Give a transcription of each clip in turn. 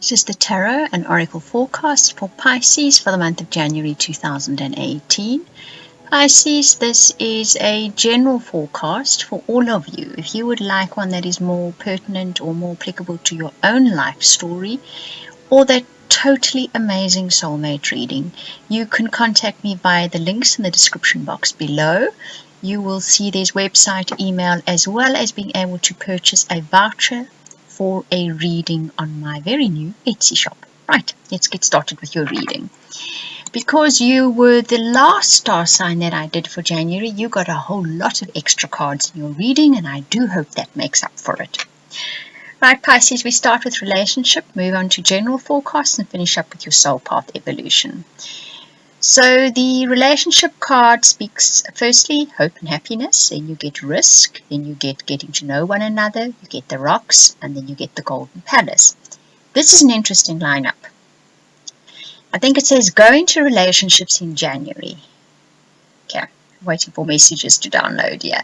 This is the Tarot and Oracle forecast for Pisces for the month of January 2018. Pisces, this is a general forecast for all of you. If you would like one that is more pertinent or more applicable to your own life story, or that totally amazing soulmate reading, you can contact me via the links in the description box below. You will see there's website, email, as well as being able to purchase a voucher for a reading on my very new Etsy shop. Right, let's get started with your reading. Because you were the last star sign that I did for January, you got a whole lot of extra cards in your reading, and I do hope that makes up for it. Right, Pisces, we start with relationship, move on to general forecast, and finish up with your soul path evolution. So the relationship card speaks firstly hope and happiness, then you get risk, then you get getting to know one another, you get the rocks, and then you get the golden palace. This is an interesting lineup. I think it says go into relationships in January. Okay, waiting for messages to download here.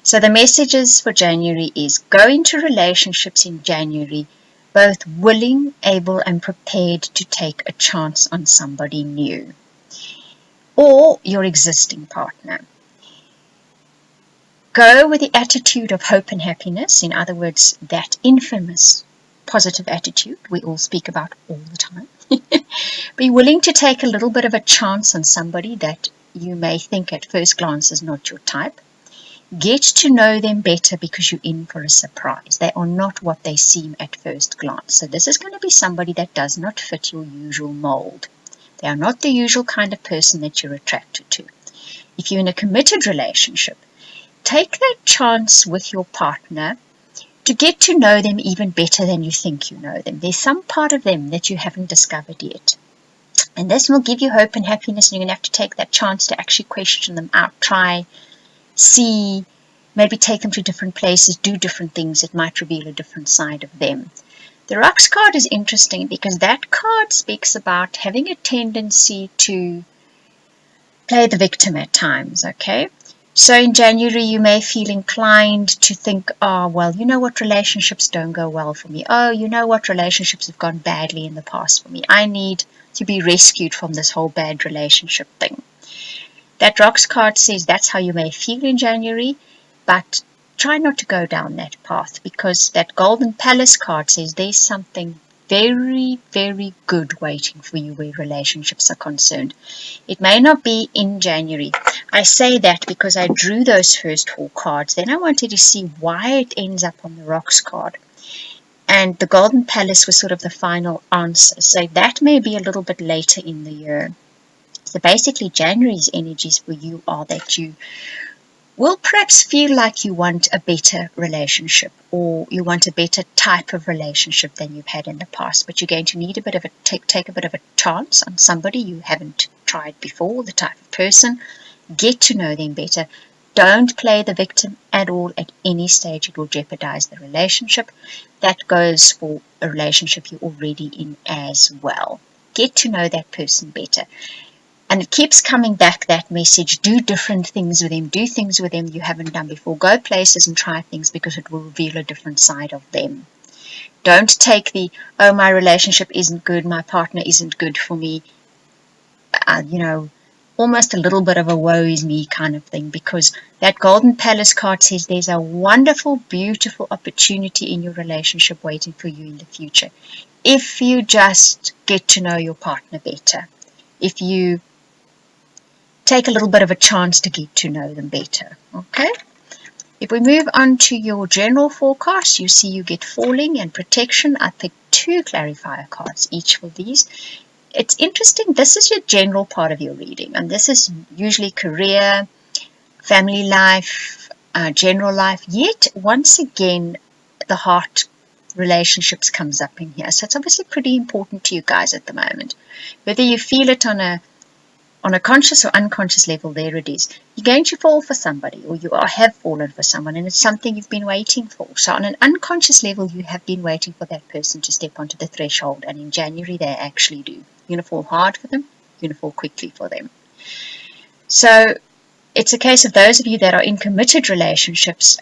So the messages for January is go into relationships in January, both willing, able, and prepared to take a chance on somebody new or your existing partner. Go with the attitude of hope and happiness. In other words, that infamous positive attitude we all speak about all the time. Be willing to take a little bit of a chance on somebody that you may think at first glance is not your type. Get to know them better because you're in for a surprise. They are not what they seem at first glance. So this is going to be somebody that does not fit your usual mold. They are not the usual kind of person that you're attracted to. If you're in a committed relationship, take that chance with your partner to get to know them even better than you think you know them. There's some part of them that you haven't discovered yet. And this will give you hope and happiness, and you're going to have to take that chance to actually question them out, try, see, maybe take them to different places, do different things that might reveal a different side of them. The Rocks card is interesting because that card speaks about having a tendency to play the victim at times, okay? So in January, you may feel inclined to think, oh, well, you know what, relationships don't go well for me. Oh, you know what, relationships have gone badly in the past for me. I need to be rescued from this whole bad relationship thing. That Rocks card says that's how you may feel in January, but try not to go down that path, because that Golden Palace card says there's something very, very good waiting for you where relationships are concerned. It may not be in January. I say that because I drew those first four cards. Then I wanted to see why it ends up on the Rocks card. And the Golden Palace was sort of the final answer. So that may be a little bit later in the year. So basically January's energies for you are that you will perhaps feel like you want a better relationship, or you want a better type of relationship than you've had in the past, but you're going to need a bit of a take a bit of a chance on somebody you haven't tried before, the type of person. Get to know them better. Don't play the victim at all at any stage. It will jeopardize the relationship. That goes for a relationship you're already in as well. Get to know that person better. And it keeps coming back, that message. Do different things with them. Do things with them you haven't done before. Go places and try things because it will reveal a different side of them. Don't take the, oh, my relationship isn't good, my partner isn't good for me, almost a little bit of a woe is me kind of thing, because that Golden Palace card says there's a wonderful, beautiful opportunity in your relationship waiting for you in the future. If you just get to know your partner better. If you take a little bit of a chance to get to know them better. Okay? If we move on to your general forecast, you see you get falling and protection. I picked two clarifier cards each for these. It's interesting. This is your general part of your reading, and this is usually career, family life, general life. Yet, once again, the heart relationships comes up in here. So it's obviously pretty important to you guys at the moment. Whether you feel it on a conscious or unconscious level, there it is. You're going to fall for somebody, or you have fallen for someone, and it's something you've been waiting for. So on an unconscious level, you have been waiting for that person to step onto the threshold, and in January, they actually do. You're going to fall hard for them. You're going to fall quickly for them. So it's a case of those of you that are in committed relationships,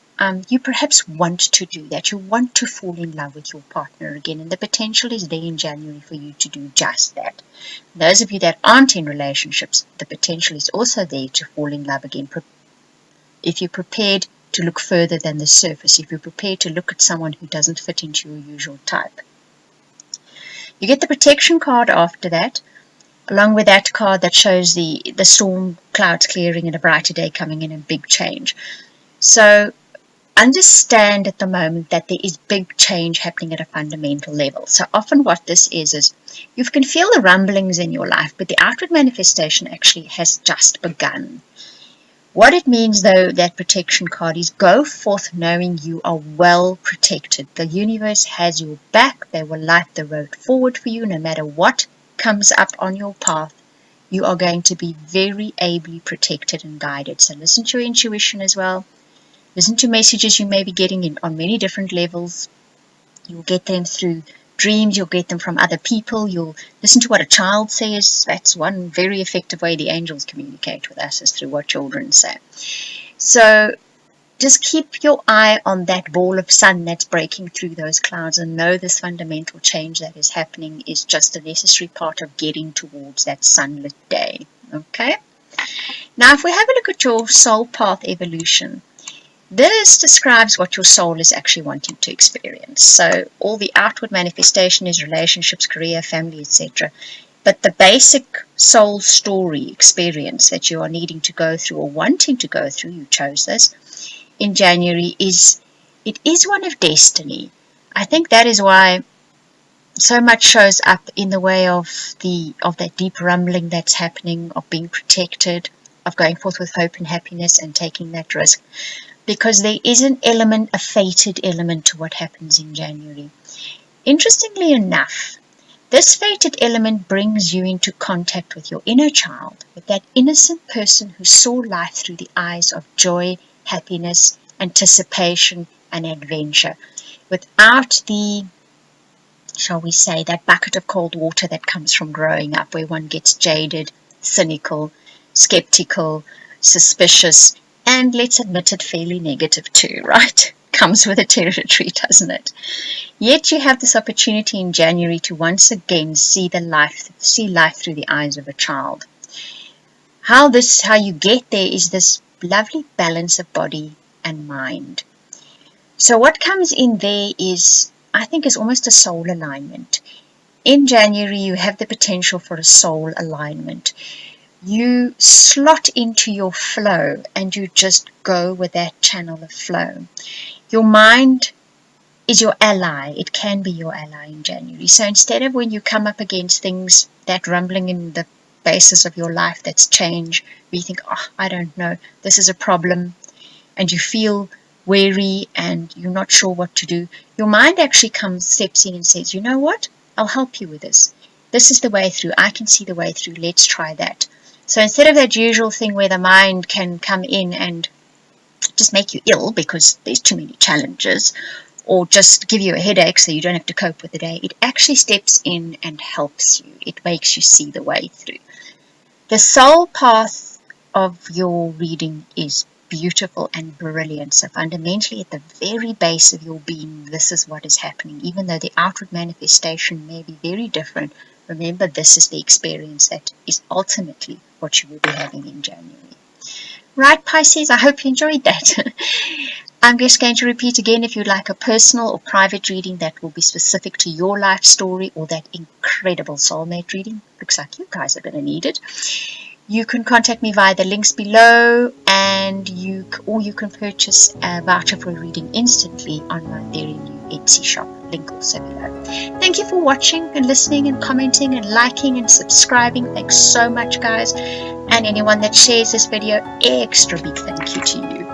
you perhaps want to do that. You want to fall in love with your partner again, and the potential is there in January for you to do just that. Those of you that aren't in relationships, the potential is also there to fall in love again. If you're prepared to look further than the surface, if you're prepared to look at someone who doesn't fit into your usual type. You get the protection card after that, along with that card that shows the storm clouds clearing and a brighter day coming in and big change. So understand at the moment that there is big change happening at a fundamental level. So often what this is you can feel the rumblings in your life, but the outward manifestation actually has just begun. What it means, though, that protection card is go forth knowing you are well protected. The universe has your back. They will light the road forward for you no matter what comes up on your path. You are going to be very ably protected and guided. So listen to your intuition as well. Listen to messages you may be getting on many different levels. You'll get them through dreams. You'll get them from other people. You'll listen to what a child says. That's one very effective way the angels communicate with us, is through what children say. So just keep your eye on that ball of sun that's breaking through those clouds, and know this fundamental change that is happening is just a necessary part of getting towards that sunlit day. Okay? Now, if we have a look at your soul path evolution, this describes what your soul is actually wanting to experience. So all the outward manifestation is relationships, career, family, etc. But the basic soul story experience that you are needing to go through or wanting to go through, you chose this, in January is one of destiny. I think that is why so much shows up in the way of that deep rumbling that's happening, of being protected, of going forth with hope and happiness and taking that risk. Because there is an element, a fated element to what happens in January. Interestingly enough, this fated element brings you into contact with your inner child, with that innocent person who saw life through the eyes of joy, happiness, anticipation, and adventure, without the, shall we say, that bucket of cold water that comes from growing up, where one gets jaded, cynical, skeptical, suspicious, and let's admit it, fairly negative too, right? Comes with the territory, doesn't it? Yet you have this opportunity in January to once again see life through the eyes of a child. How you get there is this lovely balance of body and mind. So what comes in there is, I think, is almost a soul alignment. In January, you have the potential for a soul alignment. You slot into your flow and you just go with that channel of flow. Your mind is your ally. It can be your ally in January. So instead of when you come up against things, that rumbling in the basis of your life that's change, where you think, oh, I don't know, this is a problem, and you feel weary and you're not sure what to do, your mind actually steps in and says, you know what, I'll help you with this. This is the way through. I can see the way through. Let's try that. So instead of that usual thing where the mind can come in and just make you ill because there's too many challenges, or just give you a headache so you don't have to cope with the day, it actually steps in and helps you. It makes you see the way through. The soul path of your reading is beautiful and brilliant. So fundamentally, at the very base of your being, this is what is happening. Even though the outward manifestation may be very different, remember, this is the experience that is ultimately what you will be having in January. Right, Pisces, I hope you enjoyed that. I'm just going to repeat again, if you'd like a personal or private reading that will be specific to your life story, or that incredible soulmate reading, looks like you guys are going to need it, you can contact me via the links below, and you can purchase a voucher for a reading instantly on my very new Etsy shop. Link also below. Thank you for watching and listening and commenting and liking and subscribing. Thanks so much, guys. And anyone that shares this video, extra big thank you to you.